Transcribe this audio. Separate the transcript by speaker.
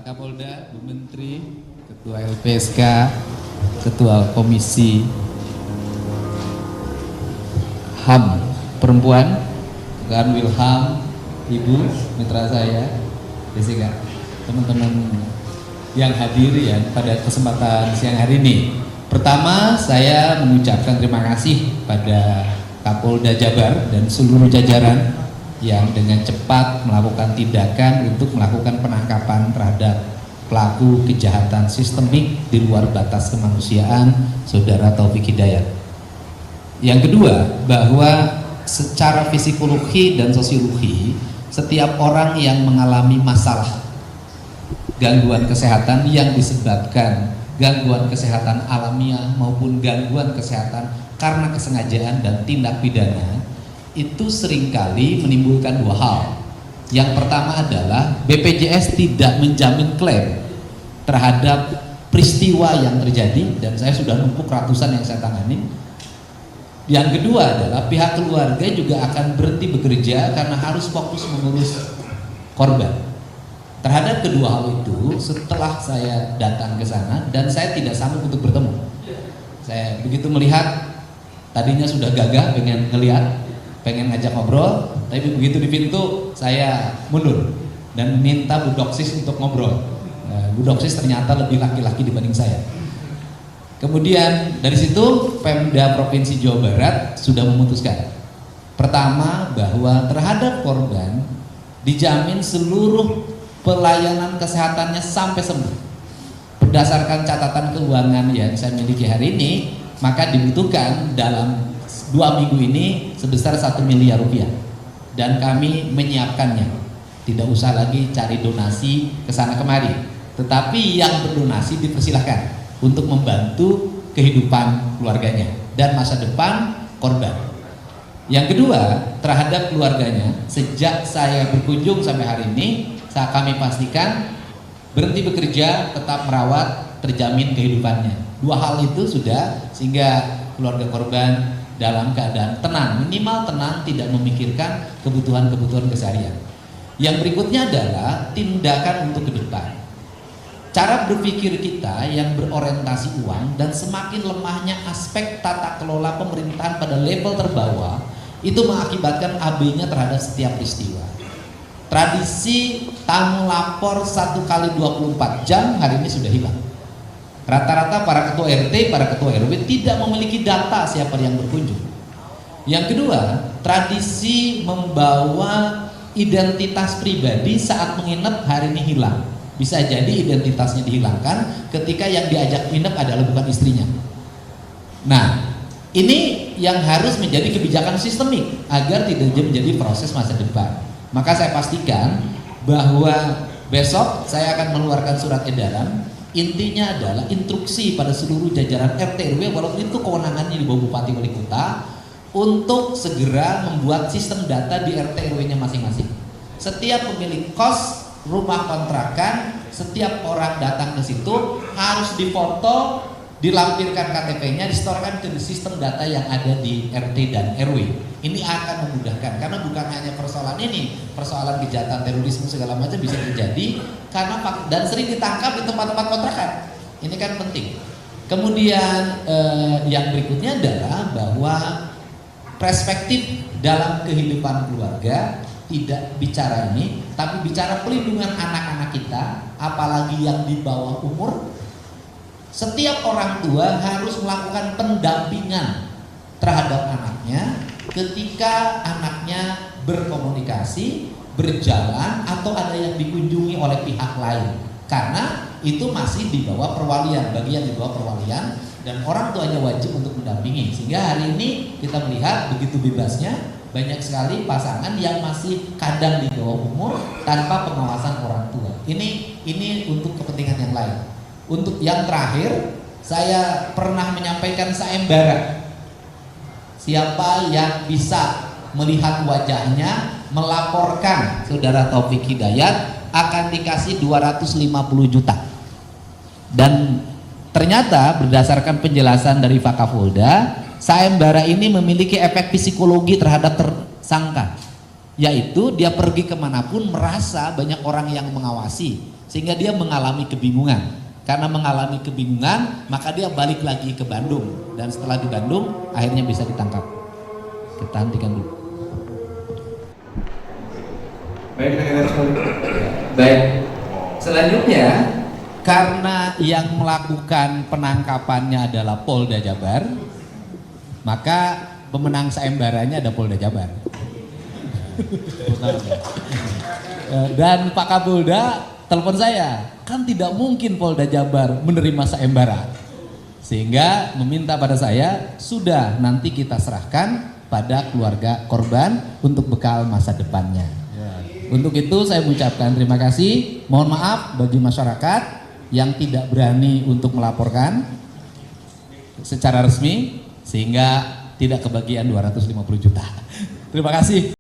Speaker 1: Kapolda, Bu Menteri, Ketua LPSK, Ketua Komisi HAM Perempuan, Kan Wilham, Ibu, mitra saya, Jessica, teman-teman yang hadir ya pada kesempatan siang hari ini. Pertama, saya mengucapkan terima kasih pada Kapolda Jabar dan seluruh jajaran yang dengan cepat melakukan tindakan untuk melakukan penangkapan terhadap pelaku kejahatan sistemik di luar batas kemanusiaan, Saudara Taufik Hidayat. Yang kedua, bahwa secara psikologi dan sosiologi, setiap orang yang mengalami masalah gangguan kesehatan yang disebabkan gangguan kesehatan alamiah maupun gangguan kesehatan karena kesengajaan dan tindak pidana, itu seringkali menimbulkan dua hal. Yang pertama adalah BPJS tidak menjamin klaim terhadap peristiwa yang terjadi, dan saya sudah numpuk ratusan yang saya tangani. Yang kedua adalah pihak keluarga juga akan berhenti bekerja karena harus fokus mengurus korban. Terhadap kedua hal itu, setelah saya datang ke sana dan saya tidak sanggup untuk bertemu. Saya begitu melihat, tadinya sudah gagah pengen ngelihat, pengen ngajak ngobrol, tapi begitu di pintu saya mundur dan minta Bu Doksis untuk ngobrol. Bu Doksis ternyata lebih laki-laki dibanding saya. Kemudian dari situ Pemda Provinsi Jawa Barat sudah memutuskan, pertama, bahwa terhadap korban dijamin seluruh pelayanan kesehatannya sampai sembuh. Berdasarkan catatan keuangan yang saya miliki hari ini, maka dibutuhkan dalam 2 minggu ini sebesar 1 miliar rupiah, dan kami menyiapkannya. Tidak usah lagi cari donasi ke sana kemari, tetapi yang berdonasi dipersilahkan untuk membantu kehidupan keluarganya dan masa depan korban. Yang kedua, terhadap keluarganya, sejak saya berkunjung sampai hari ini, kami pastikan berhenti bekerja, tetap merawat, terjamin kehidupannya. Dua hal itu sudah, sehingga keluarga korban dalam keadaan tenang, minimal tenang, tidak memikirkan kebutuhan-kebutuhan keseharian. Yang berikutnya adalah tindakan untuk ke depan. Cara berpikir kita yang berorientasi uang dan semakin lemahnya aspek tata kelola pemerintahan pada level terbawah itu mengakibatkan AB-nya terhadap setiap peristiwa. Tradisi tamu lapor 1 kali 24 jam hari ini sudah hilang. Rata-rata para ketua RT, para ketua RW tidak memiliki data siapa yang berkunjung. Yang kedua, tradisi membawa identitas pribadi saat menginap hari ini hilang. Bisa jadi identitasnya dihilangkan ketika yang diajak menginap adalah bukan istrinya. Nah, ini yang harus menjadi kebijakan sistemik agar tidak menjadi proses masa depan. Maka saya pastikan bahwa besok saya akan mengeluarkan surat edaran. Intinya adalah instruksi pada seluruh jajaran RT RW, walaupun itu kewenangannya di bawah Bupati Wali Kota, untuk segera membuat sistem data di RT RW-nya masing-masing. Setiap pemilik kos, rumah kontrakan, setiap orang datang ke situ harus difoto, dilampirkan KTP-nya, disetorkan ke sistem data yang ada di RT dan RW. Ini akan memudahkan, karena bukan hanya persoalan ini, persoalan kejahatan terorisme segala macam bisa terjadi karena dan sering ditangkap di tempat-tempat kontrakan. Ini kan penting. Kemudian yang berikutnya adalah bahwa perspektif dalam kehidupan keluarga tidak bicara ini, tapi bicara pelindungan anak-anak kita, apalagi yang di bawah umur. Setiap orang tua harus melakukan pendampingan terhadap anaknya ketika anaknya berkomunikasi, berjalan, atau ada yang dikunjungi oleh pihak lain, karena itu masih di bawah perwalian, bagian di bawah perwalian, dan orang tuanya wajib untuk mendampingi. Sehingga hari ini kita melihat begitu bebasnya banyak sekali pasangan yang masih kadang di bawah umur tanpa pengawasan orang tua. Ini untuk kepentingan yang lain. Untuk yang terakhir, saya pernah menyampaikan sayembara. Siapa yang bisa melihat wajahnya, melaporkan Saudara Taufik Hidayat, akan dikasih 250 juta. Dan ternyata berdasarkan penjelasan dari Fakapolda, sayembara ini memiliki efek psikologi terhadap tersangka, yaitu dia pergi kemanapun merasa banyak orang yang mengawasi, sehingga dia mengalami kebingungan. Karena mengalami kebingungan, maka dia balik lagi ke Bandung, dan setelah di Bandung akhirnya bisa ditangkap. Kita hentikan dulu. Baik. Selanjutnya, karena yang melakukan penangkapannya adalah Polda Jabar, maka pemenang sayembaranya ada Polda Jabar. Dan Pak Kapolda telepon saya, kan tidak mungkin Polda Jabar menerima sayembara, sehingga meminta pada saya, sudah nanti kita serahkan pada keluarga korban untuk bekal masa depannya. Untuk itu saya mengucapkan terima kasih, mohon maaf bagi masyarakat yang tidak berani untuk melaporkan secara resmi, sehingga tidak kebagian 250 juta. Terima kasih.